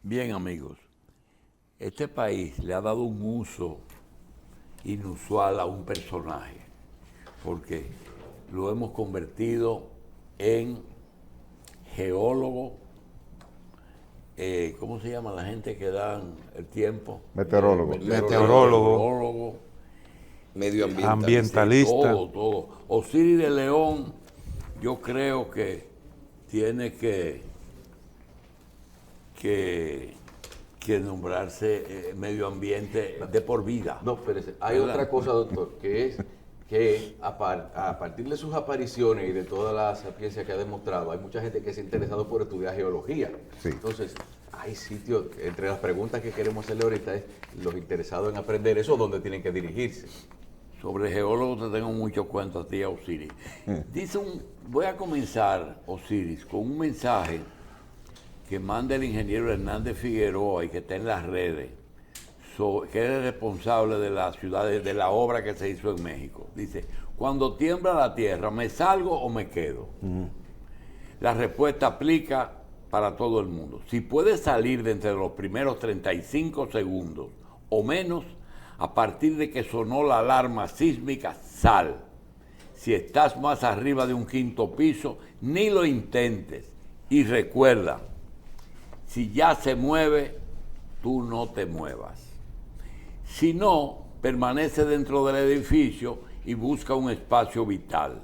Bien, amigos, este país le ha dado un uso inusual a un personaje, porque lo hemos convertido en geólogo, ¿cómo se llama la gente que dan el tiempo? Meteorólogo. Meteorólogo, Medioambientalista. todo. Osiris de León, yo creo que tiene que nombrarse medio ambiente de por vida. No, espérese. Hay otra cosa, doctor, que es que a partir de sus apariciones y de toda la sapiencia que ha demostrado, hay mucha gente que se ha interesado por estudiar geología. Sí. Entonces, hay sitios, entre las preguntas que queremos hacerle ahorita es los interesados en aprender eso, ¿dónde tienen que dirigirse? Sobre geólogos te tengo muchos cuentos a ti, Osiris. Voy a comenzar, Osiris, con un mensaje que manda el ingeniero Hernández Figueroa y que está en las redes, que es el responsable de la ciudad, de la obra que se hizo en México. Dice, cuando tiembla la tierra, ¿me salgo o me quedo? La respuesta aplica para todo el mundo. Si puedes salir de entre los primeros 35 segundos o menos, a partir de que sonó la alarma sísmica, sal. Si estás más arriba de un quinto piso, ni lo intentes. Y recuerda, si ya se mueve, tú no te muevas. Si no, permanece dentro del edificio y busca un espacio vital.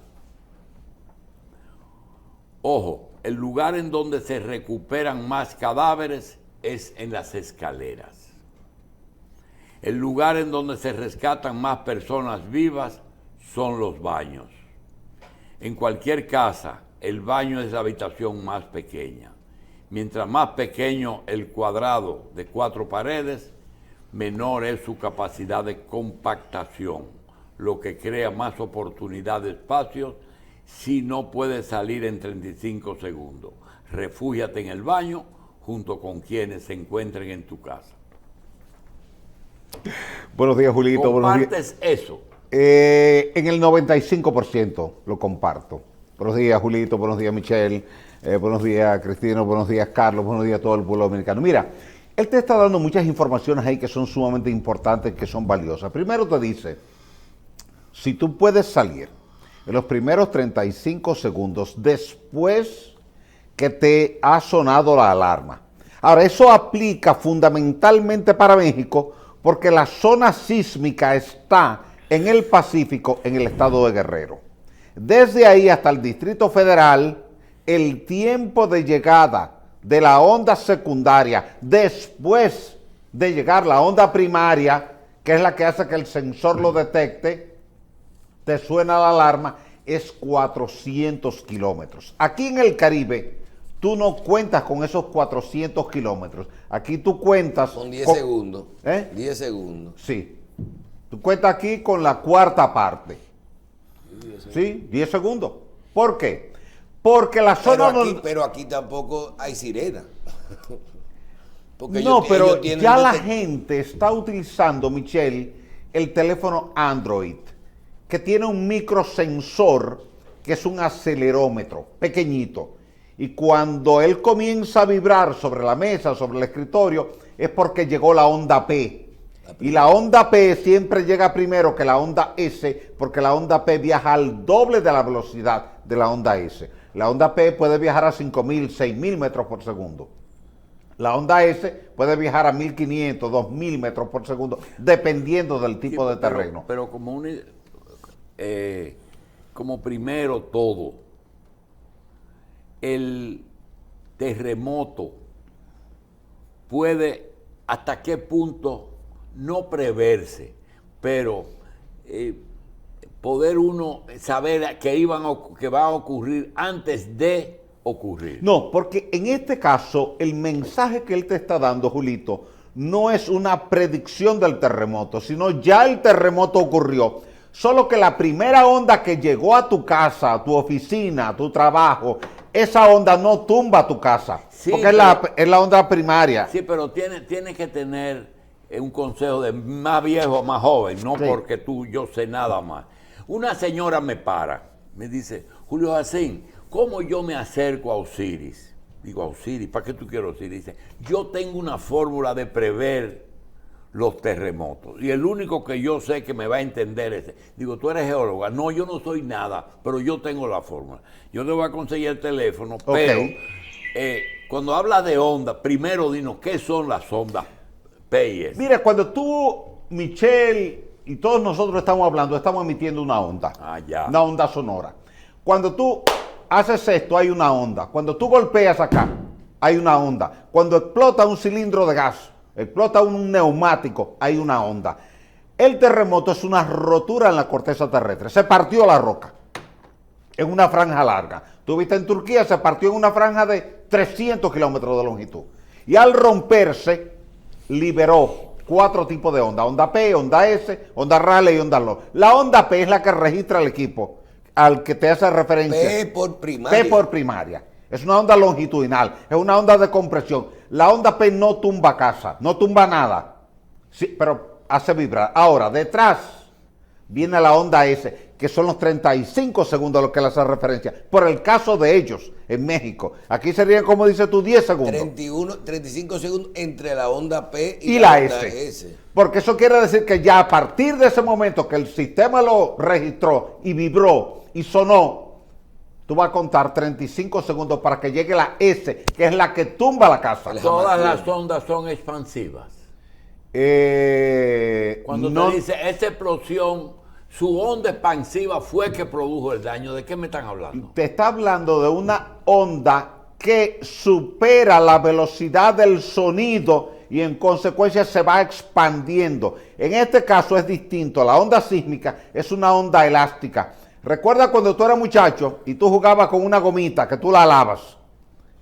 Ojo, el lugar en donde se recuperan más cadáveres es en las escaleras. El lugar en donde se rescatan más personas vivas son los baños. En cualquier casa, el baño es la habitación más pequeña. Mientras más pequeño el cuadrado de 4 paredes, menor es su capacidad de compactación, lo que crea más oportunidad de espacios si no puedes salir en 35 segundos. Refúgiate en el baño junto con quienes se encuentren en tu casa. Buenos días, Julito. ¿Compartes eso? En el 95% lo comparto. Buenos días, Julito. Buenos días, Michelle. Buenos días, Cristino. Buenos días, Carlos. Buenos días a todo el pueblo dominicano. Mira, él te está dando muchas informaciones ahí que son sumamente importantes, que son valiosas. Primero te dice, si tú puedes salir en los primeros 35 segundos después que te ha sonado la alarma. Ahora, eso aplica fundamentalmente para México porque la zona sísmica está en el Pacífico, en el estado de Guerrero. Desde ahí hasta el Distrito Federal, el tiempo de llegada de la onda secundaria, después de llegar la onda primaria, que es la que hace que el sensor lo detecte, te suena la alarma, es 400 kilómetros. Aquí en el Caribe, tú no cuentas con esos 400 kilómetros. Aquí tú cuentas... Con 10 segundos. 10 segundos. Sí. Tú cuentas aquí con la cuarta parte. Sí, 10 segundos. ¿Por qué? Porque la zona... Pero aquí tampoco hay sirena. Porque no, pero ya la gente está utilizando, Michelle, el teléfono Android, que tiene un microsensor, que es un acelerómetro pequeñito. Y cuando él comienza a vibrar sobre la mesa, sobre el escritorio, es porque llegó la onda P. Y la onda P siempre llega primero que la onda S, porque la onda P viaja al doble de la velocidad de la onda S. La onda P puede viajar a 5.000, 6.000 metros por segundo. La onda S puede viajar a 1.500, 2.000 metros por segundo, dependiendo del tipo de terreno. Pero como primero todo, el terremoto puede hasta qué punto no preverse, pero poder uno saber que va a ocurrir antes de ocurrir. No, porque en este caso el mensaje que él te está dando, Julito, no es una predicción del terremoto, sino ya el terremoto ocurrió. Solo que la primera onda que llegó a tu casa, a tu oficina, a tu trabajo, esa onda no tumba tu casa, sí, porque es la onda primaria. Sí, pero tiene que tener un consejo de más viejo o más joven, no sí, porque yo sé nada más. Una señora me dice, Julio Jacín, ¿cómo yo me acerco a Osiris? Digo, a Osiris, ¿para qué tú quieres Osiris? Dice, yo tengo una fórmula de prever los terremotos. Y el único que yo sé que me va a entender es, digo, tú eres geóloga. No, yo no soy nada, pero yo tengo la fórmula. Yo te voy a conseguir el teléfono, pero cuando hablas de ondas, primero dinos, ¿qué son las ondas P y S? Mira, cuando tú, Michelle y todos nosotros estamos hablando, estamos emitiendo una onda. Ya. Una onda sonora. Cuando tú haces esto, hay una onda. Cuando tú golpeas acá, hay una onda. Cuando explota un cilindro de gas, explota un neumático, hay una onda. El terremoto es una rotura en la corteza terrestre. Se partió la roca en una franja larga. Tú viste en Turquía, se partió en una franja de 300 kilómetros de longitud. Y al romperse, liberó 4 tipos de onda. Onda P, onda S, onda Rayleigh y onda Lowe. La onda P es la que registra el equipo al que te hace referencia. P por primaria. P por primaria. Es una onda longitudinal, es una onda de compresión. La onda P no tumba casa, no tumba nada, sí, pero hace vibrar. Ahora, detrás viene la onda S, que son los 35 segundos a los que le hace referencia. Por el caso de ellos, en México. Aquí serían, como dices tú, 10 segundos. 35 segundos entre la onda P y la onda S. Porque eso quiere decir que ya a partir de ese momento que el sistema lo registró y vibró y sonó, tú vas a contar 35 segundos para que llegue la S, que es la que tumba la casa. Todas las ondas son expansivas. Cuando no, te dice, esa explosión, su onda expansiva fue que produjo el daño. ¿De qué me están hablando? te está hablando de una onda que supera la velocidad del sonido y en consecuencia se va expandiendo. En este caso es distinto. La onda sísmica es una onda elástica. Recuerda cuando tú eras muchacho y tú jugabas con una gomita que tú la lavas.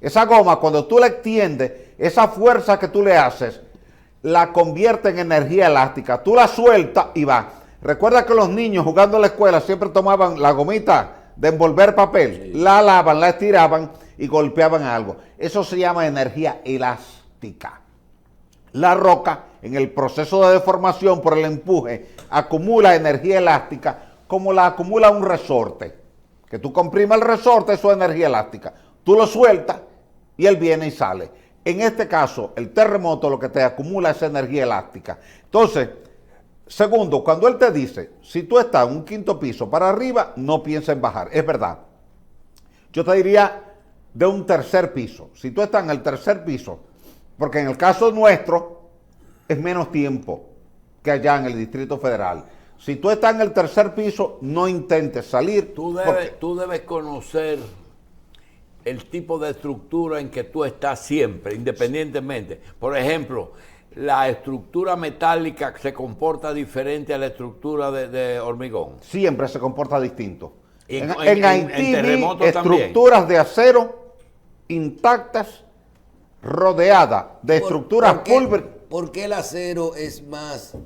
Esa goma, cuando tú la extiendes, esa fuerza que tú le haces, la convierte en energía elástica. Tú la sueltas y va. Recuerda que los niños jugando en la escuela siempre tomaban la gomita de envolver papel, sí, la lavan, la estiraban y golpeaban algo. Eso se llama energía elástica. La roca, en el proceso de deformación por el empuje, acumula energía elástica como la acumula un resorte. Que tú comprimas el resorte, eso es energía elástica. Tú lo sueltas y él viene y sale. En este caso, el terremoto lo que te acumula es energía elástica. Entonces, segundo, cuando él te dice, si tú estás en un 5º piso para arriba, no pienses en bajar. Es verdad. Yo te diría de un 3er piso. Si tú estás en el 3er piso, porque en el caso nuestro es menos tiempo que allá en el Distrito Federal. Si tú estás en el 3er piso, no intentes salir. Tú debes conocer el tipo de estructura en que tú estás siempre, independientemente. Por ejemplo, la estructura metálica se comporta diferente a la estructura de hormigón. Siempre se comporta distinto. En en Haití vi estructuras también de acero intactas, rodeadas de estructuras pulver. ¿Por qué el acero es más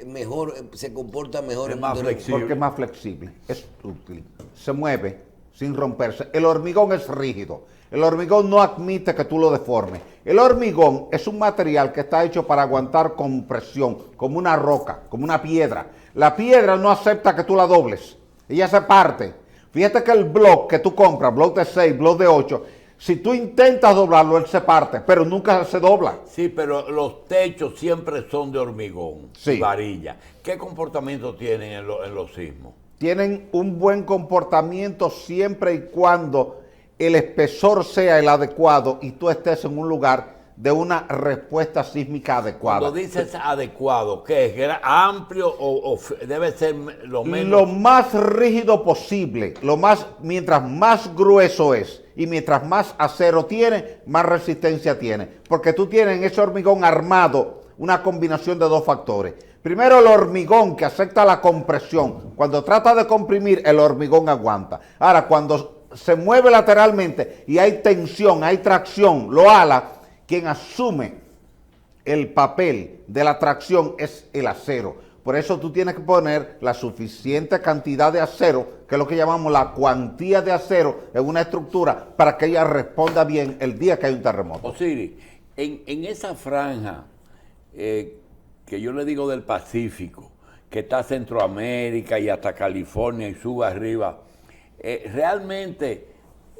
mejor, se comporta mejor? Es más flexible. Porque es más flexible, es útil, se mueve sin romperse. El hormigón es rígido. El hormigón no admite que tú lo deformes. El hormigón es un material que está hecho para aguantar compresión, como una roca, como una piedra. La piedra no acepta que tú la dobles. Ella se parte. Fíjate que el bloque que tú compras, bloque de 6, bloque de 8, si tú intentas doblarlo, él se parte, pero nunca se dobla. Sí, pero los techos siempre son de hormigón, sí, varilla. ¿Qué comportamiento tienen en los sismos? Tienen un buen comportamiento siempre y cuando el espesor sea el adecuado y tú estés en un lugar de una respuesta sísmica adecuada. Cuando dices adecuado, ¿qué es? ¿Amplio o debe ser lo menos? Lo más rígido posible. Mientras más grueso es y mientras más acero tiene, más resistencia tiene. Porque tú tienes en ese hormigón armado una combinación de 2 factores. Primero, el hormigón que acepta la compresión. Cuando trata de comprimir, el hormigón aguanta. Ahora, cuando se mueve lateralmente y hay tensión, hay tracción, lo ala, quien asume el papel de la tracción es el acero. Por eso tú tienes que poner la suficiente cantidad de acero, que es lo que llamamos la cuantía de acero en una estructura, para que ella responda bien el día que hay un terremoto. Osiris, en esa franja que yo le digo del Pacífico, que está Centroamérica y hasta California y sube arriba, realmente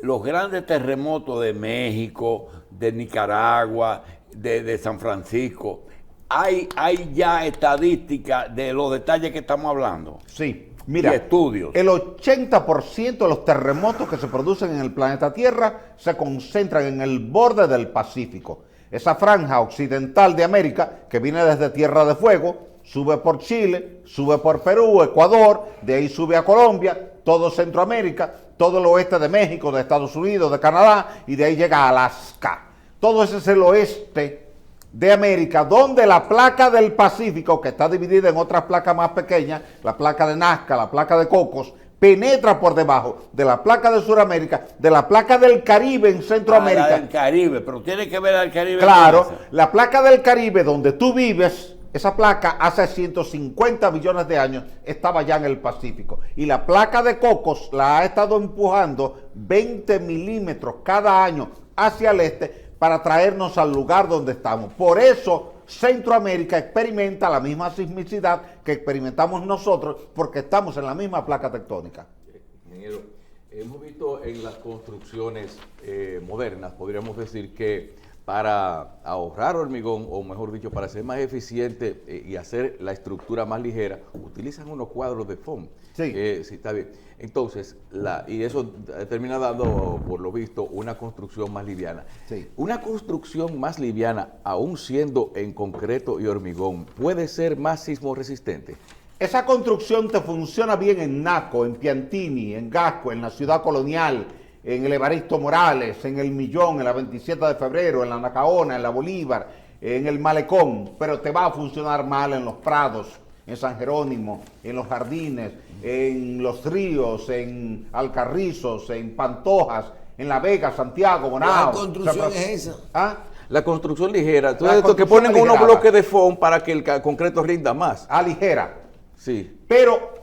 los grandes terremotos de México, de Nicaragua, de San Francisco, hay ya estadísticas de los detalles que estamos hablando. Sí, mira, y estudios. El 80% de los terremotos que se producen en el planeta Tierra se concentran en el borde del Pacífico. Esa franja occidental de América, que viene desde Tierra de Fuego, sube por Chile, sube por Perú, Ecuador, de ahí sube a Colombia, todo Centroamérica, todo el oeste de México, de Estados Unidos, de Canadá, y de ahí llega a Alaska. Todo ese es el oeste de América, donde la placa del Pacífico, que está dividida en otras placas más pequeñas, la placa de Nazca, la placa de Cocos, penetra por debajo de la placa de Sudamérica, de la placa del Caribe en Centroamérica. La del Caribe, pero tiene que ver al Caribe. Claro, la placa del Caribe donde tú vives, esa placa hace 150 millones de años estaba ya en el Pacífico. Y la placa de Cocos la ha estado empujando 20 milímetros cada año hacia el este para traernos al lugar donde estamos. Por eso Centroamérica experimenta la misma sismicidad que experimentamos nosotros, porque estamos en la misma placa tectónica. Ingeniero, hemos visto en las construcciones modernas, podríamos decir que para ahorrar hormigón, o mejor dicho, para ser más eficiente y hacer la estructura más ligera, utilizan unos cuadros de foam. Sí. Sí, está bien. Entonces, y eso termina dando, por lo visto, una construcción más liviana. Sí. Una construcción más liviana, aún siendo en concreto y hormigón, ¿puede ser más sismo resistente? Esa construcción te funciona bien en Naco, en Piantini, en Gasco, en la Ciudad Colonial, en el Evaristo Morales, en el Millón, en la 27 de febrero, en la Nacaona, en la Bolívar, en el Malecón, pero te va a funcionar mal en los Prados, en San Jerónimo, en los Jardines, en los Ríos, en Alcarrizos, en Pantojas, en La Vega, Santiago, Bonao. ¿Qué construcción es esa? ¿Ah? La construcción ligera, todo La esto que construcción ponen unos aligerada. bloques de foam para que el concreto rinda más. A ligera. Sí. Pero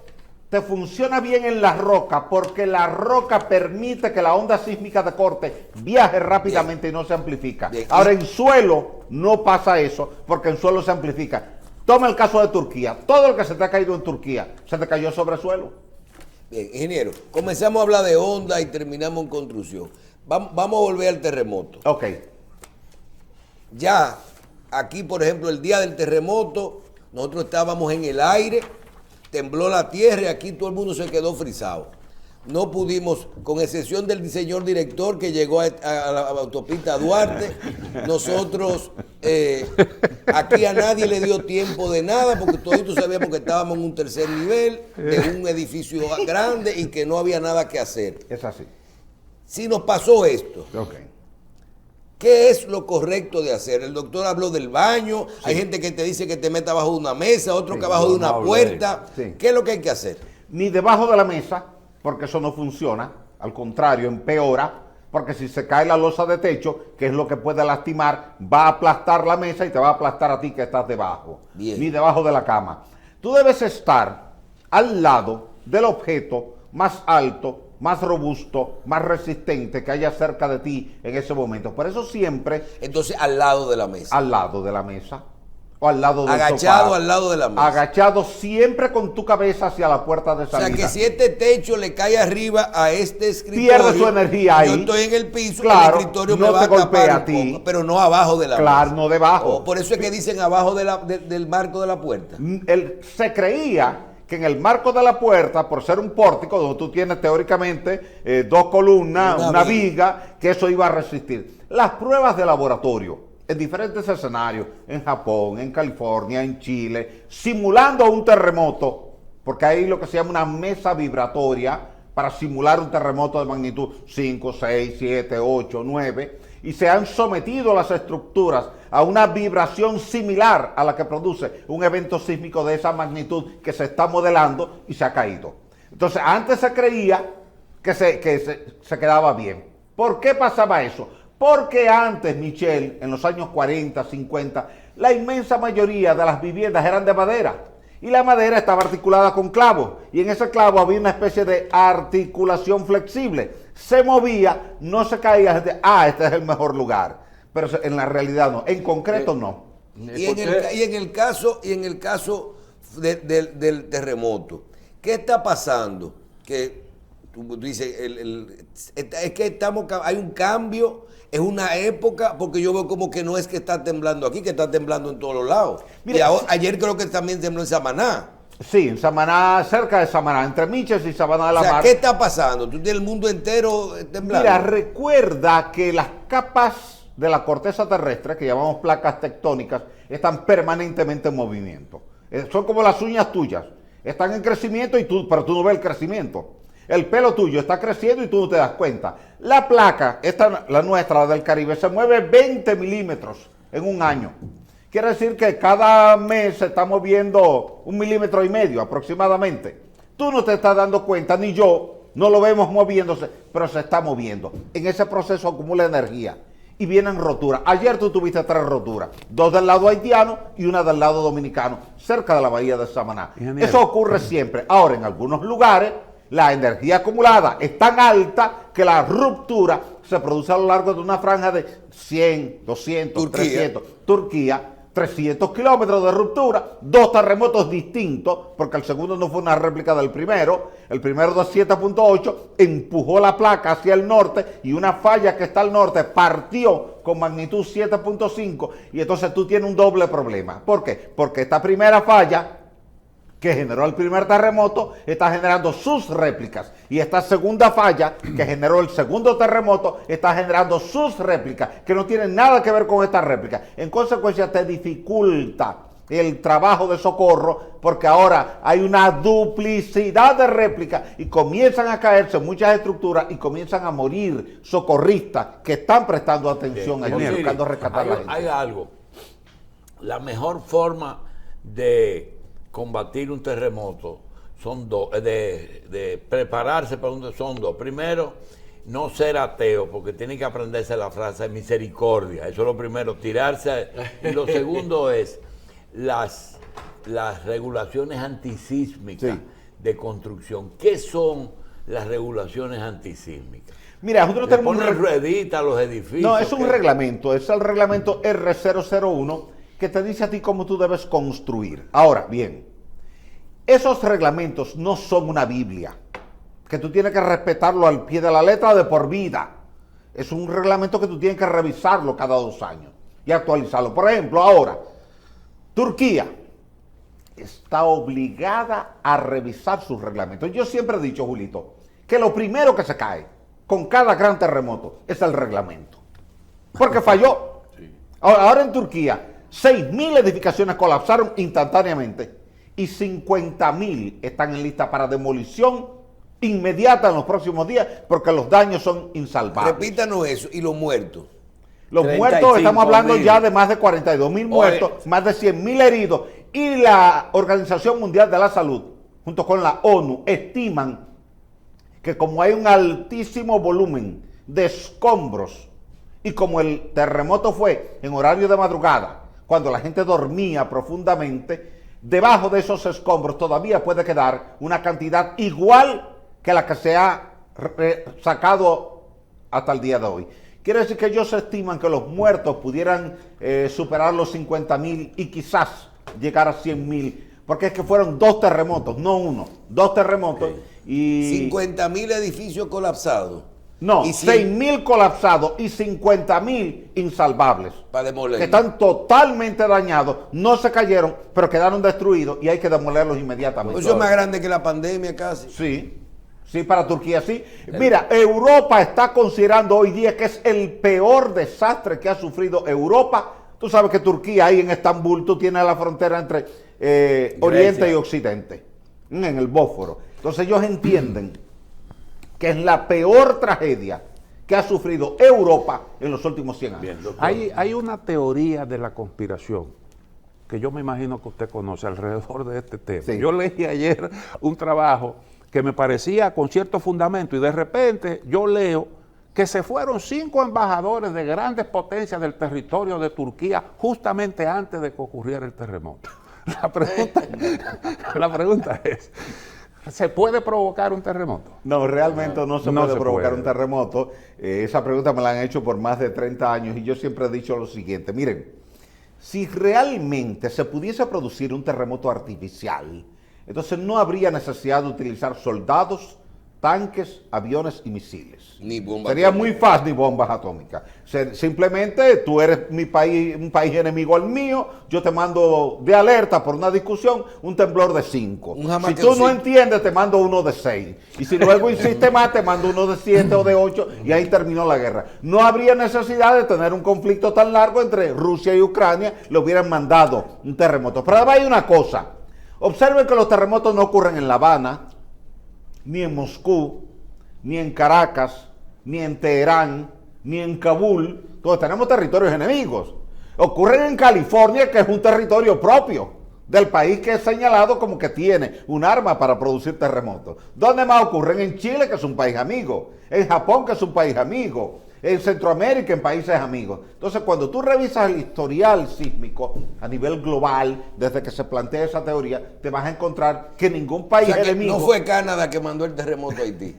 te funciona bien en la roca porque la roca permite que la onda sísmica de corte viaje rápidamente y no se amplifica. Bien. Ahora en suelo no pasa eso porque en suelo se amplifica. Toma el caso de Turquía. Todo lo que se te ha caído en Turquía se te cayó sobre suelo. Bien, ingeniero, comenzamos a hablar de onda y terminamos en construcción. Vamos a volver al terremoto. Ok. Ya, aquí por ejemplo, el día del terremoto, nosotros estábamos en el aire, tembló la tierra y aquí todo el mundo se quedó frisado. No pudimos, con excepción del señor director que llegó a la autopista Duarte, nosotros aquí a nadie le dio tiempo de nada porque todos sabíamos que estábamos en un tercer nivel de un edificio grande y que no había nada que hacer. Es así. Si nos pasó esto, Ok. ¿qué es lo correcto de hacer? El doctor habló del baño, hay gente que te dice que te meta abajo de una mesa, otro Sí, que abajo de una no puerta. Sí. ¿Qué es lo que hay que hacer? Ni debajo de la mesa, porque eso no funciona. Al contrario, empeora, porque si se cae la losa de techo, que es lo que puede lastimar, va a aplastar la mesa y te va a aplastar a ti que estás debajo. Bien. Ni debajo de la cama. Tú debes estar al lado del objeto más alto, más robusto, más resistente que haya cerca de ti en ese momento. Por eso siempre Entonces, al lado de la mesa. al lado de la mesa o al lado del Agachado sofá. al lado de la mesa. Agachado siempre con tu cabeza hacia la puerta de O sea, salida. que si este techo le cae arriba a este escritorio, Pierde su energía ahí. yo estoy en el piso, Claro, el escritorio no me va te a tapar golpea un a ti. poco, pero no abajo de la Claro, mesa. no debajo. Oh, por eso es que dicen abajo del marco de la puerta. Se creía que en el marco de la puerta, por ser un pórtico, donde tú tienes teóricamente dos columnas, Una una viga. viga, que eso iba a resistir. Las pruebas de laboratorio, en diferentes escenarios, en Japón, en California, en Chile, simulando un terremoto, porque hay lo que se llama una mesa vibratoria para simular un terremoto de magnitud 5, 6, 7, 8, 9, y se han sometido las estructuras a una vibración similar a la que produce un evento sísmico de esa magnitud que se está modelando y se ha caído. Entonces, antes se creía que se quedaba bien. ¿Por qué pasaba eso? Porque antes, Michelle, en los años 40, 50, la inmensa mayoría de las viviendas eran de madera. Y la madera estaba articulada con clavos. Y en ese clavo había una especie de articulación flexible. Se movía, no se caía. Este es el mejor lugar. Pero en la realidad no. En concreto no. Y en el caso del terremoto, ¿qué está pasando? Que tú dices, es que hay un cambio, es una época, porque yo veo como que no es que está temblando aquí, que está temblando en todos los lados. Mira, y ayer creo que también tembló en Samaná. Sí, en Samaná, cerca de Samaná, entre Miches y Sabana de la O sea, Mar. ¿qué está pasando? Tú tienes el mundo entero temblando. Mira, recuerda que las capas de la corteza terrestre, que llamamos placas tectónicas, están permanentemente en movimiento. Son como las uñas tuyas. Están en crecimiento, pero tú no ves el crecimiento. El pelo tuyo está creciendo y tú no te das cuenta. La placa, la nuestra, la del Caribe, se mueve 20 milímetros en un año. Quiere decir que cada mes se está moviendo 1,5 milímetros aproximadamente. Tú no te estás dando cuenta, ni yo, no lo vemos moviéndose, pero se está moviendo. En ese proceso acumula energía y vienen roturas. Ayer tú tuviste 3 roturas, 2 del lado haitiano y una del lado dominicano, cerca de la bahía de Samaná. Ingeniero. Eso ocurre siempre. Ahora, en algunos lugares, la energía acumulada es tan alta que la ruptura se produce a lo largo de una franja de 100, 200, Turquía. 300. Turquía, 300 kilómetros de ruptura, 2 terremotos distintos, porque el segundo no fue una réplica del primero. El primero de 7.8 empujó la placa hacia el norte y una falla que está al norte partió con magnitud 7.5 y entonces tú tienes un doble problema. ¿Por qué? Porque esta primera falla que generó el primer terremoto está generando sus réplicas y esta segunda falla que generó el segundo terremoto está generando sus réplicas que no tienen nada que ver con esta réplica. En consecuencia te dificulta el trabajo de socorro porque ahora hay una duplicidad de réplicas y comienzan a caerse muchas estructuras y comienzan a morir socorristas que están prestando atención allí Osiris, buscando rescatar a la gente. hay algo. La mejor forma de combatir un terremoto son dos, de prepararse para son dos. Primero, no ser ateo, porque tiene que aprenderse la frase de misericordia. Eso es lo primero, tirarse. Y lo segundo es las regulaciones antisísmicas Sí. de construcción. ¿Qué son las regulaciones antisísmicas? Mira, nosotros ¿Le tenemos un ponen rueditas a los edificios? No, es un ¿qué? reglamento, es el reglamento R001 que te dice a ti cómo tú debes construir. Ahora, bien, esos reglamentos no son una Biblia, que tú tienes que respetarlo al pie de la letra de por vida. Es un reglamento que tú tienes que revisarlo cada 2 años y actualizarlo. Por ejemplo, ahora, Turquía está obligada a revisar sus reglamentos. Yo siempre he dicho, Julito, que lo primero que se cae con cada gran terremoto es el reglamento. Porque falló. Ahora en Turquía, 6.000 edificaciones colapsaron instantáneamente y 50.000 están en lista para demolición inmediata en los próximos días porque los daños son insalvables. Repítanos eso. Y los muertos. Los 35.000. muertos, estamos hablando ya de más de 42.000 muertos, más de 100.000 heridos. Y la Organización Mundial de la Salud, junto con la ONU, estiman que como hay un altísimo volumen de escombros y como el terremoto fue en horario de madrugada, cuando la gente dormía profundamente, debajo de esos escombros todavía puede quedar una cantidad igual que la que se ha sacado hasta el día de hoy. Quiere decir que ellos estiman que los muertos pudieran superar los 50.000 y quizás llegar a 100.000, porque es que fueron 2 terremotos, no uno, 2 terremotos. Y 50.000 edificios colapsados. no, Y 6.000 colapsados y 50.000 insalvables, para demoler. que están totalmente dañados, no se cayeron, pero quedaron destruidos y hay que demolerlos inmediatamente. Eso es más grande que la pandemia casi. Sí, sí, para Turquía sí. Mira, Europa está considerando hoy día que es el peor desastre que ha sufrido Europa. Tú sabes que Turquía, ahí en Estambul, tú tienes la frontera entre Oriente y Occidente, en el Bósforo. Entonces ellos entienden que es la peor tragedia que ha sufrido Europa en los últimos 100 años. Bien, doctor. Hay una teoría de la conspiración que yo me imagino que usted conoce alrededor de este tema. Sí. Yo leí ayer un trabajo que me parecía con cierto fundamento y de repente yo leo que se fueron 5 embajadores de grandes potencias del territorio de Turquía justamente antes de que ocurriera el terremoto. La pregunta es, ¿se puede provocar un terremoto? No, realmente no se No puede se provocar puede. un terremoto. Esa pregunta me la han hecho por más de 30 años y yo siempre he dicho lo siguiente. Miren, si realmente se pudiese producir un terremoto artificial, entonces no habría necesidad de utilizar soldados tanques, aviones y misiles. Ni bombas Sería atómicas. muy fácil ni bombas atómicas. Simplemente tú eres mi país, un país enemigo al mío, yo te mando de alerta por una discusión un temblor de 5. Un Si jamaqueocito. tú no entiendes, te mando uno de 6. Y si luego insistes más, te mando uno de 7 o de 8 y ahí terminó la guerra. No habría necesidad de tener un conflicto tan largo entre Rusia y Ucrania, le hubieran mandado un terremoto. Pero además hay una cosa, observen que los terremotos no ocurren en La Habana, ni en Moscú, ni en Caracas, ni en Teherán, ni en Kabul, donde tenemos territorios enemigos. Ocurren en California, que es un territorio propio del país que es señalado como que tiene un arma para producir terremotos. ¿Dónde más ocurren? En Chile, que es un país amigo, en Japón, que es un país amigo, en Centroamérica, en países amigos. Entonces, cuando tú revisas el historial sísmico a nivel global, desde que se plantea esa teoría, te vas a encontrar que ningún O país sea, que enemigo... no fue Canadá que mandó el terremoto a Haití.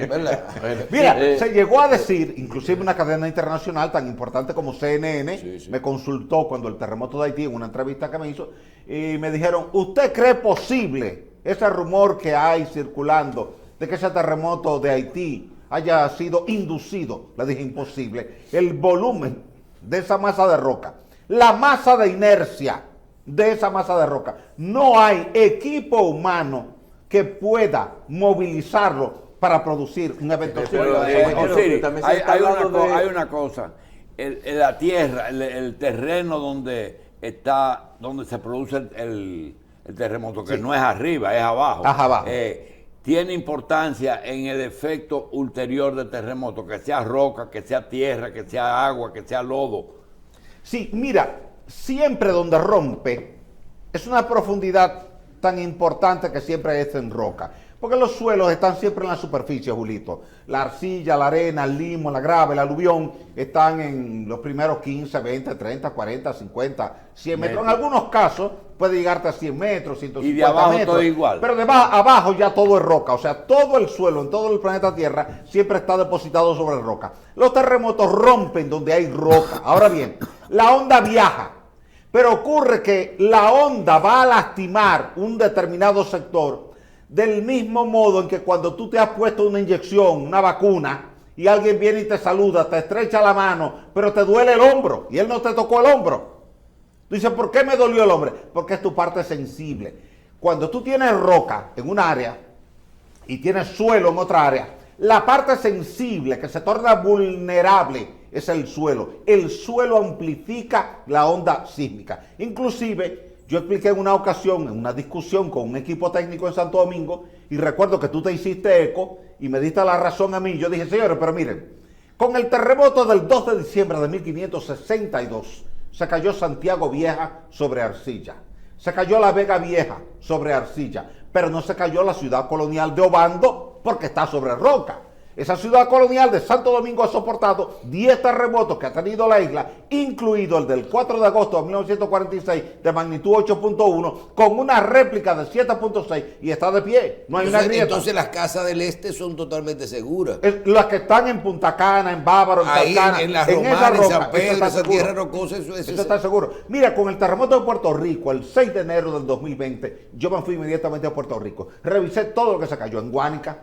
¿Verdad? Mira, se llegó a decir, inclusive una cadena internacional tan importante como CNN, Sí, sí. me consultó cuando el terremoto de Haití, en una entrevista que me hizo, y me dijeron, ¿usted cree posible ese rumor que hay circulando de que ese terremoto de Haití haya sido inducido? Le dije, imposible. El volumen de esa masa de roca, la masa de inercia de esa masa de roca, no hay equipo humano que pueda movilizarlo para producir un evento Pero, sísmico de esa magnitud. Osiris, también se está hablando de- hay una cosa, la tierra, el terreno donde se produce el terremoto, que Sí. no es arriba, es abajo. Es abajo. Tiene importancia en el efecto ulterior del terremoto, que sea roca, que sea tierra, que sea agua, que sea lodo. Sí, mira, siempre donde rompe es una profundidad tan importante que siempre es en roca. Porque los suelos están siempre en la superficie, Julito. La arcilla, la arena, el limo, la grava, el aluvión están en los primeros 15, 20, 30, 40, 50, 100 metros. En algunos casos puede llegarte a 100 metros, 150 Y de abajo metros. todo igual. Pero de abajo ya todo es roca. O sea, todo el suelo en todo el planeta Tierra siempre está depositado sobre roca. Los terremotos rompen donde hay roca. Ahora bien, la onda viaja. Pero ocurre que la onda va a lastimar un determinado sector del mismo modo en que cuando tú te has puesto una inyección, una vacuna, y alguien viene y te saluda, te estrecha la mano, pero te duele el hombro, y él no te tocó el hombro. Tú dices, ¿por qué me dolió el hombro? Porque es tu parte sensible. Cuando tú tienes roca en un área y tienes suelo en otra área, la parte sensible que se torna vulnerable es el suelo. El suelo amplifica la onda sísmica. Inclusive, yo expliqué en una ocasión, en una discusión con un equipo técnico en Santo Domingo, y recuerdo que tú te hiciste eco y me diste la razón a mí. Yo dije, señores, pero miren, con el terremoto del 2 de diciembre de 1562, se cayó Santiago Vieja sobre arcilla. Se cayó La Vega Vieja sobre arcilla, pero no se cayó la ciudad colonial de Obando porque está sobre roca. Esa ciudad colonial de Santo Domingo ha soportado 10 terremotos que ha tenido la isla, incluido el del 4 de agosto de 1946 de magnitud 8.1, con una réplica de 7.6 y está de pie. No hay una grieta. Entonces las casas del este son totalmente seguras. Las que están en Punta Cana, en Bávaro, en Ahí Talcana, en la esa Romana, en roca, San eso Pedro, está esa seguro. tierra rocosa, eso Eso está seguro. Mira, con el terremoto de Puerto Rico, el 6 de enero del 2020, yo me fui inmediatamente a Puerto Rico. Revisé todo lo que se cayó en Guánica,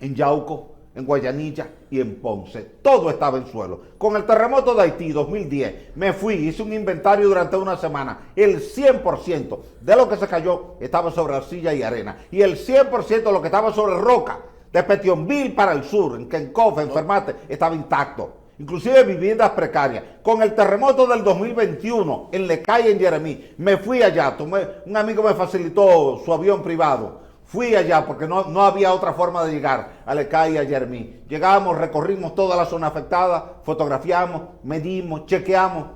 en Yauco, en Guayanilla y en Ponce. Todo estaba en suelo. Con el terremoto de Haití 2010, me fui, hice un inventario durante una semana. El 100% de lo que se cayó estaba sobre arcilla y arena. Y el 100% de lo que estaba sobre roca, de Petionville para el sur, en Kencof, en Fermate, estaba intacto. Inclusive viviendas precarias. Con el terremoto del 2021 en Lecay, en Jeremí, me fui allá. Un amigo me facilitó su avión privado. Fui allá porque no había otra forma de llegar a Lecay y a Jeremí. Llegamos, recorrimos toda la zona afectada, fotografiamos, medimos, chequeamos.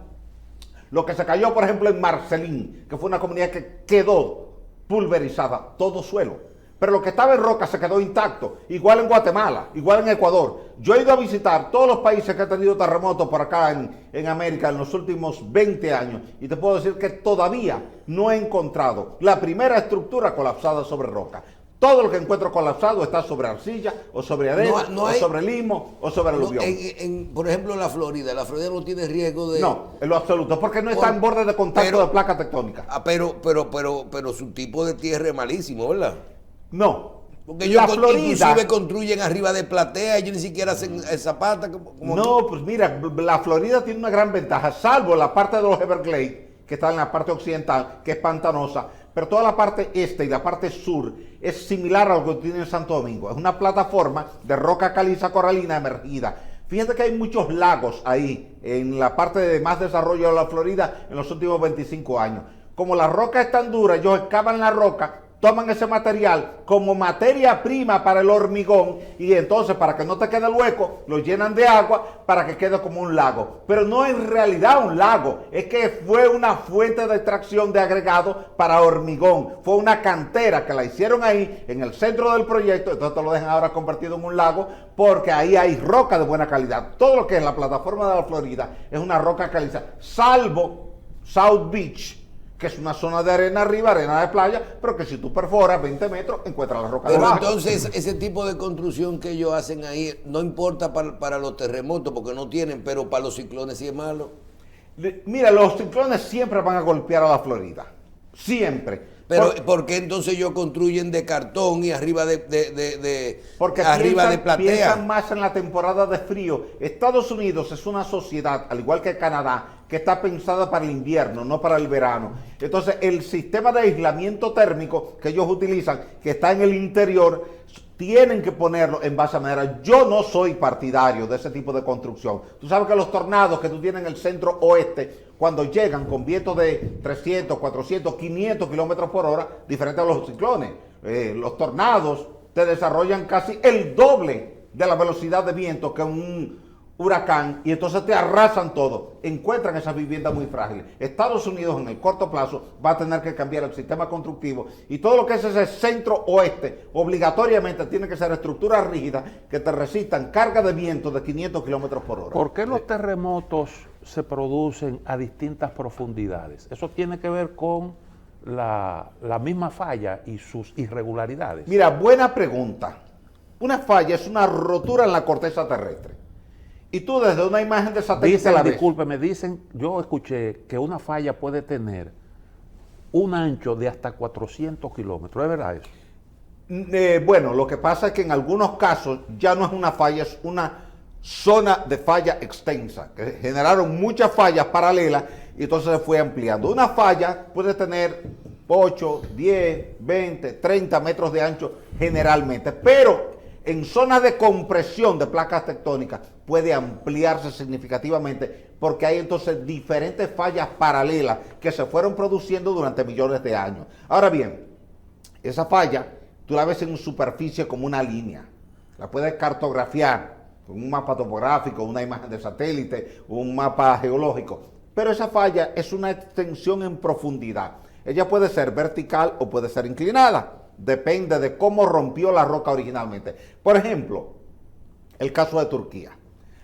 Lo que se cayó, por ejemplo, en Marcelín, que fue una comunidad que quedó pulverizada, todo suelo. Pero lo que estaba en roca se quedó intacto. Igual en Guatemala, igual en Ecuador. Yo he ido a visitar todos los países que han tenido terremotos por acá en América en los últimos 20 años. Y te puedo decir que todavía no he encontrado la primera estructura colapsada sobre roca. Todo lo que encuentro colapsado está sobre arcilla, o sobre arena, o sobre limo, o sobre aluvión. Por ejemplo, la Florida no tiene riesgo de... No, en lo absoluto, porque no está en borde de contacto de placa tectónica. Pero su tipo de tierra es malísimo, ¿verdad? No, Porque ellos La Florida, inclusive construyen arriba de platea, ellos ni siquiera hacen zapata. no, pues mira, la Florida tiene una gran ventaja, salvo la parte de los Everglades, que está en la parte occidental, que es pantanosa, pero toda la parte este y la parte sur es similar a lo que tiene en Santo Domingo. Es una plataforma de roca caliza coralina emergida. Fíjate que hay muchos lagos ahí, en la parte de más desarrollo de la Florida en los últimos 25 años. Como la roca es tan dura, ellos excavan la roca, toman ese material como materia prima para el hormigón y entonces para que no te quede el hueco, lo llenan de agua para que quede como un lago. Pero no es en realidad un lago, es que fue una fuente de extracción de agregado para hormigón. Fue una cantera que la hicieron ahí en el centro del proyecto, entonces te lo dejan ahora convertido en un lago porque ahí hay roca de buena calidad. Todo lo que es la plataforma de la Florida es una roca caliza, salvo South Beach, que es una zona de arena arriba, arena de playa, pero que si tú perforas 20 metros, encuentras la roca Pero debajo. entonces, ese tipo de construcción que ellos hacen ahí, no importa para los terremotos, porque no tienen, pero para los ciclones sí es malo. Mira, los ciclones siempre van a golpear a la Florida. Siempre. Pero ¿por qué entonces ellos construyen de cartón y arriba Porque arriba de platea? piensan más en la temporada de frío. Estados Unidos es una sociedad, al igual que Canadá, que está pensada para el invierno, no para el verano. Entonces, el sistema de aislamiento térmico que ellos utilizan, que está en el interior, tienen que ponerlo en base a madera. Yo no soy partidario de ese tipo de construcción. Tú sabes que los tornados que tú tienes en el centro oeste, cuando llegan con vientos de 300, 400, 500 kilómetros por hora, diferente a los ciclones, los tornados te desarrollan casi el doble de la velocidad de viento que un huracán y entonces te arrasan todo. Encuentran esas viviendas muy frágiles. Estados Unidos en el corto plazo va a tener que cambiar el sistema constructivo y todo lo que es ese centro oeste obligatoriamente tiene que ser estructuras rígidas que te resistan carga de viento de 500 kilómetros por hora. ¿Por qué los terremotos se producen a distintas profundidades? Eso tiene que ver con la misma falla y sus irregularidades. Mira, buena pregunta. Una falla es una rotura en la corteza terrestre. Y tú desde una imagen de satélite la ves. Discúlpeme, dicen, yo escuché que una falla puede tener un ancho de hasta 400 kilómetros. ¿Es verdad eso? Bueno, lo que pasa es que en algunos casos ya no es una falla, es una zona de falla extensa, que generaron muchas fallas paralelas y entonces se fue ampliando. Una falla puede tener 8, 10, 20, 30 metros de ancho generalmente, pero en zonas de compresión de placas tectónicas puede ampliarse significativamente porque hay entonces diferentes fallas paralelas que se fueron produciendo durante millones de años. Ahora bien, esa falla tú la ves en superficie como una línea, la puedes cartografiar con un mapa topográfico, una imagen de satélite, un mapa geológico, pero esa falla es una extensión en profundidad. Ella puede ser vertical o puede ser inclinada. Depende de cómo rompió la roca originalmente. Por ejemplo, el caso de Turquía.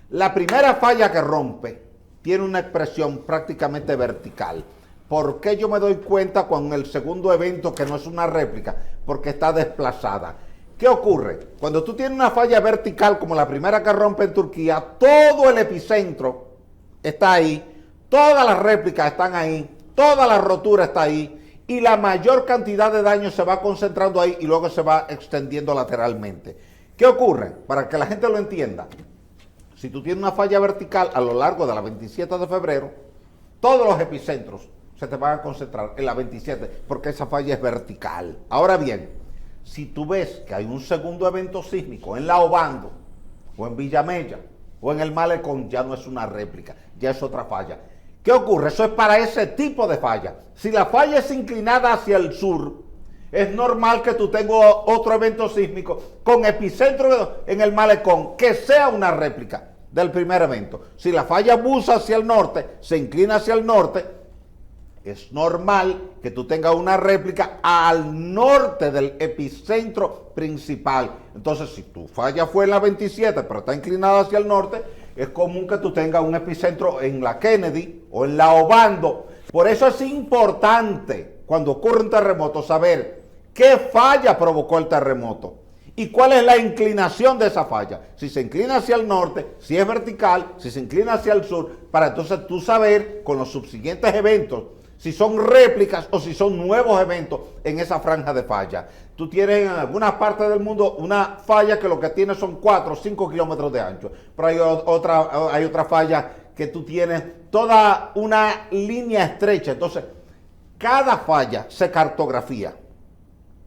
La primera falla que rompe tiene una expresión prácticamente vertical. ¿Por qué yo me doy cuenta con el segundo evento que no es una réplica? Porque está desplazada. ¿Qué ocurre? Cuando tú tienes una falla vertical como la primera que rompe en Turquía, todo el epicentro está ahí, todas las réplicas están ahí, toda la rotura está ahí, y la mayor cantidad de daño se va concentrando ahí y luego se va extendiendo lateralmente. ¿Qué ocurre? Para que la gente lo entienda, si tú tienes una falla vertical a lo largo de la 27 de febrero, todos los epicentros se te van a concentrar en la 27 porque esa falla es vertical. Ahora bien, si tú ves que hay un segundo evento sísmico en La Obando, o en Villamella, o en el Malecón, ya no es una réplica, ya es otra falla. ¿Qué ocurre? Eso es para ese tipo de falla. Si la falla es inclinada hacia el sur, es normal que tú tengas otro evento sísmico con epicentro en el Malecón, que sea una réplica del primer evento. Si la falla busa hacia el norte, se inclina hacia el norte, es normal que tú tengas una réplica al norte del epicentro principal. Entonces, si tu falla fue en la 27, pero está inclinada hacia el norte, es común que tú tengas un epicentro en la Kennedy o en la Obando. Por eso es importante, cuando ocurre un terremoto, saber qué falla provocó el terremoto y cuál es la inclinación de esa falla. Si se inclina hacia el norte, si es vertical, si se inclina hacia el sur, para entonces tú saber con los subsiguientes eventos si son réplicas o si son nuevos eventos en esa franja de falla. Tú tienes en algunas partes del mundo una falla que lo que tiene son 4 o 5 kilómetros de ancho, pero hay otra falla que tú tienes toda una línea estrecha. Entonces, cada falla se cartografía.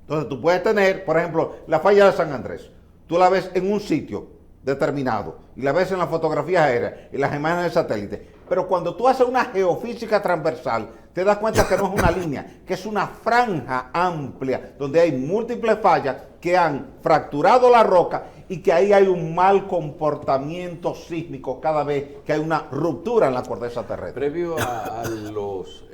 Entonces, tú puedes tener, por ejemplo, la falla de San Andrés. Tú la ves en un sitio determinado y la ves en las fotografías aéreas y las imágenes de satélite. Pero cuando tú haces una geofísica transversal, te das cuenta que no es una línea, que es una franja amplia donde hay múltiples fallas que han fracturado la roca y que ahí hay un mal comportamiento sísmico cada vez que hay una ruptura en la corteza terrestre. Previo a los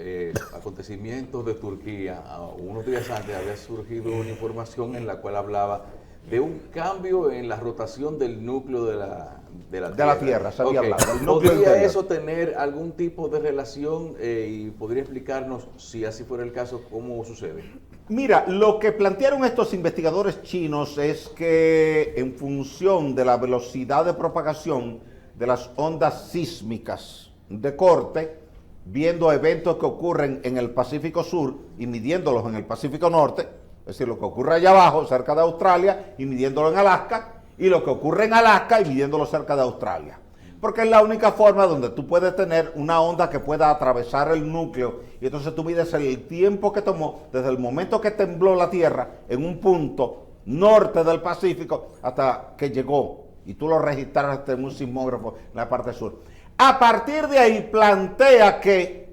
acontecimientos de Turquía, unos días antes había surgido una información en la cual hablaba de un cambio en la rotación del núcleo de la Tierra. Se había hablado. ¿Podría eso tener algún tipo de relación y podría explicarnos, si así fuera el caso, cómo sucede? Mira, lo que plantearon estos investigadores chinos es que en función de la velocidad de propagación de las ondas sísmicas de corte, viendo eventos que ocurren en el Pacífico Sur y midiéndolos en el Pacífico Norte, es decir, lo que ocurre allá abajo, cerca de Australia, y midiéndolo en Alaska, y lo que ocurre en Alaska y midiéndolo cerca de Australia. Porque es la única forma donde tú puedes tener una onda que pueda atravesar el núcleo, y entonces tú mides el tiempo que tomó desde el momento que tembló la Tierra en un punto norte del Pacífico hasta que llegó, y tú lo registraste en un sismógrafo en la parte sur. A partir de ahí plantea que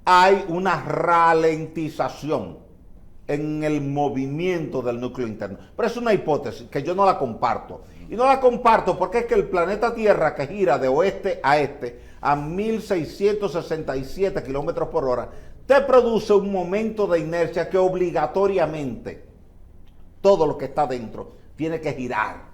hay una ralentización en el movimiento del núcleo interno. Pero es una hipótesis que yo no la comparto. Y no la comparto porque es que el planeta Tierra, que gira de oeste a este a 1667 kilómetros por hora, te produce un momento de inercia que obligatoriamente todo lo que está dentro tiene que girar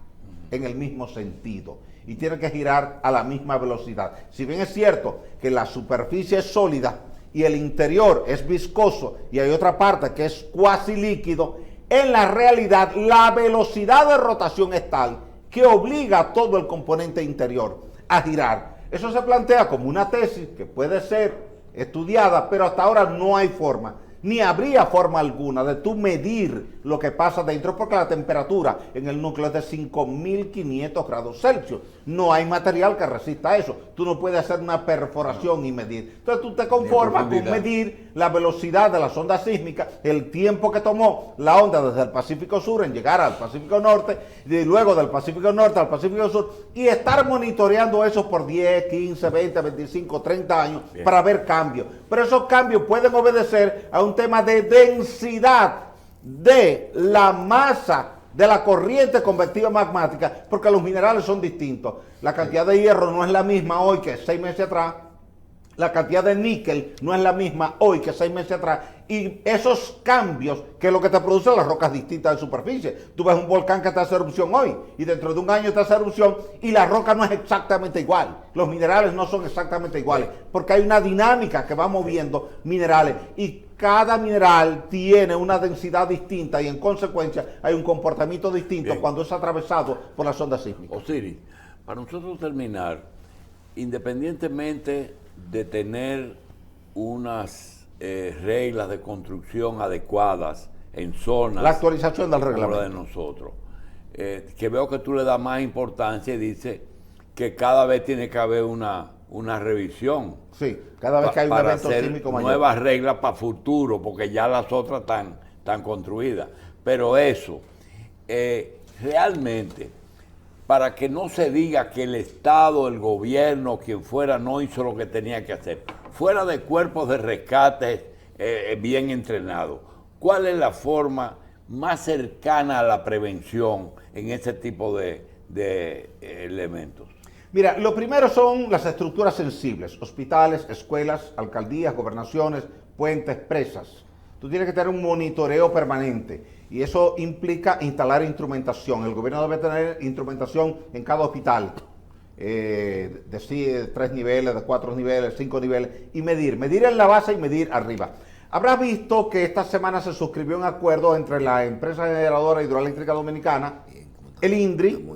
en el mismo sentido y tiene que girar a la misma velocidad. Si bien es cierto que la superficie es sólida y el interior es viscoso y hay otra parte que es cuasi líquido, en la realidad la velocidad de rotación es tal que obliga a todo el componente interior a girar. Eso se plantea como una tesis que puede ser estudiada, pero hasta ahora no hay forma, ni habría forma alguna de tú medir lo que pasa dentro, porque la temperatura en el núcleo es de 5.500 grados Celsius. No hay material que resista eso. Tú no puedes hacer una perforación y medir. Entonces tú te conformas con medir la velocidad de las ondas sísmicas, el tiempo que tomó la onda desde el Pacífico Sur en llegar al Pacífico Norte, y luego del Pacífico Norte al Pacífico Sur, y estar monitoreando eso por 10, 15, 20, 25, 30 años para ver cambios. Pero esos cambios pueden obedecer a un tema de densidad de la masa de la corriente convectiva magmática, porque los minerales son distintos. La cantidad de hierro no es la misma hoy que 6 meses atrás, la cantidad de níquel no es la misma hoy que 6 meses atrás, y esos cambios, que es lo que te producen las rocas distintas de superficie. Tú ves un volcán que está hace erupción hoy, y dentro de un año está hace erupción, y la roca no es exactamente igual. Los minerales no son exactamente iguales, porque hay una dinámica que va moviendo minerales, y cada mineral tiene una densidad distinta, y en consecuencia hay un comportamiento distinto cuando es atravesado por las ondas sísmicas. Osiris, para nosotros terminar, independientemente de tener unas reglas de construcción adecuadas en zonas, la actualización del reglamento como la de nosotros, que veo que tú le das más importancia y dices que cada vez tiene que haber una revisión. Sí, cada vez que hay un para evento hacer sísmico mayor. nuevas reglas para futuro, porque ya las otras están construidas. Pero eso, realmente, para que no se diga que el Estado, el gobierno, quien fuera, no hizo lo que tenía que hacer, fuera de cuerpos de rescate bien entrenados, ¿cuál es la forma más cercana a la prevención en ese tipo de elementos? Mira, lo primero son las estructuras sensibles: hospitales, escuelas, alcaldías, gobernaciones, puentes, presas. Tú tienes que tener un monitoreo permanente y eso implica instalar instrumentación. El gobierno debe tener instrumentación en cada hospital, de 3 niveles, de 4 niveles, 5 niveles, y medir en la base y medir arriba. Habrás visto que esta semana se suscribió un acuerdo entre la empresa generadora hidroeléctrica dominicana, el INDRI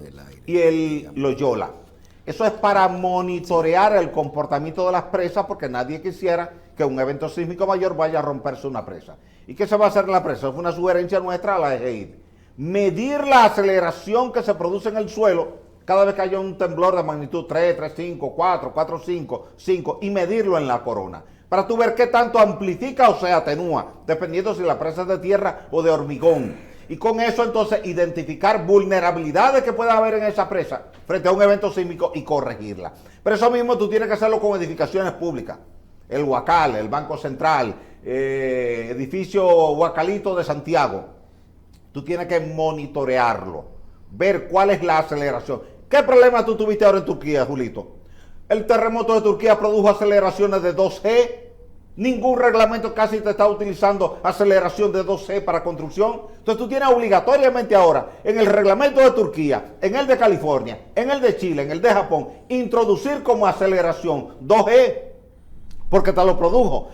y el Loyola. Eso es para monitorear el comportamiento de las presas, porque nadie quisiera que un evento sísmico mayor vaya a romperse una presa. ¿Y qué se va a hacer en la presa? Fue una sugerencia nuestra a la EGI. Medir la aceleración que se produce en el suelo cada vez que haya un temblor de magnitud 3, 3.5, 4, 4.5, 5 y medirlo en la corona, para tú ver qué tanto amplifica o se atenúa, dependiendo si la presa es de tierra o de hormigón. Y con eso entonces identificar vulnerabilidades que pueda haber en esa presa frente a un evento sísmico y corregirla. Pero eso mismo tú tienes que hacerlo con edificaciones públicas. El Huacal, el Banco Central, edificio Huacalito de Santiago. Tú tienes que monitorearlo, ver cuál es la aceleración. ¿Qué problema tú tuviste ahora en Turquía, Julito? El terremoto de Turquía produjo aceleraciones de 2G. Ningún reglamento casi te está utilizando aceleración de 2G para construcción. Entonces tú tienes obligatoriamente ahora en el reglamento de Turquía, en el de California, en el de Chile, en el de Japón, introducir como aceleración 2G, porque te lo produjo.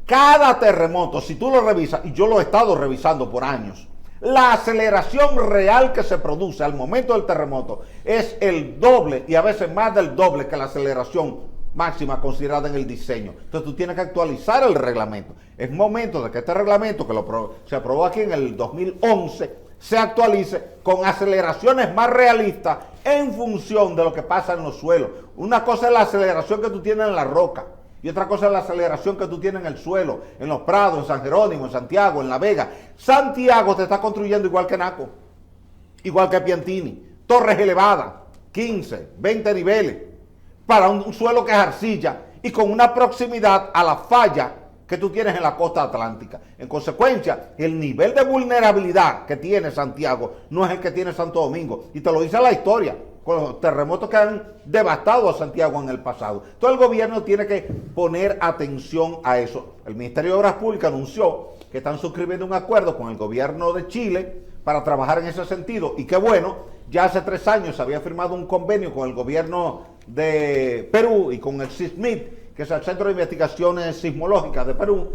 Cada terremoto, si tú lo revisas, y yo lo he estado revisando por años, la aceleración real que se produce al momento del terremoto es el doble y a veces más del doble que la aceleración máxima considerada en el diseño. Entonces tú tienes que actualizar el reglamento. Es momento de que este reglamento, que se aprobó aquí en el 2011, se actualice con aceleraciones más realistas en función de lo que pasa en los suelos. Una cosa es la aceleración que tú tienes en la roca y otra cosa es la aceleración que tú tienes en el suelo, en los prados, en San Jerónimo, en Santiago, en La Vega. Santiago te está construyendo igual que Naco, igual que Piantini, torres elevadas, 15, 20 niveles, para un suelo que es arcilla y con una proximidad a la falla que tú tienes en la costa atlántica. En consecuencia, el nivel de vulnerabilidad que tiene Santiago no es el que tiene Santo Domingo. Y te lo dice la historia, con los terremotos que han devastado a Santiago en el pasado. Todo el gobierno tiene que poner atención a eso. El Ministerio de Obras Públicas anunció que están suscribiendo un acuerdo con el gobierno de Chile para trabajar en ese sentido. Y qué bueno, ya hace 3 años se había firmado un convenio con el gobierno de Perú y con el SISMIT, que es el Centro de Investigaciones Sismológicas de Perú,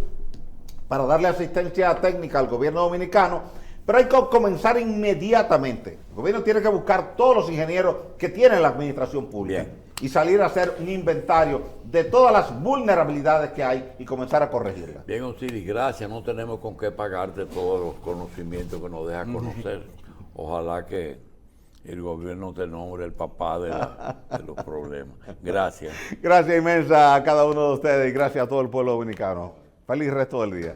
para darle asistencia técnica al gobierno dominicano. Pero hay que comenzar inmediatamente. El gobierno tiene que buscar todos los ingenieros que tiene la administración pública y salir a hacer un inventario de todas las vulnerabilidades que hay y comenzar a corregirlas. Bien, Osiris, gracias. No tenemos con qué pagarte todos los conocimientos que nos deja conocer. Ojalá que el gobierno te nombre el papá de los problemas. Gracias. Gracias inmensa a cada uno de ustedes y gracias a todo el pueblo dominicano. Feliz resto del día.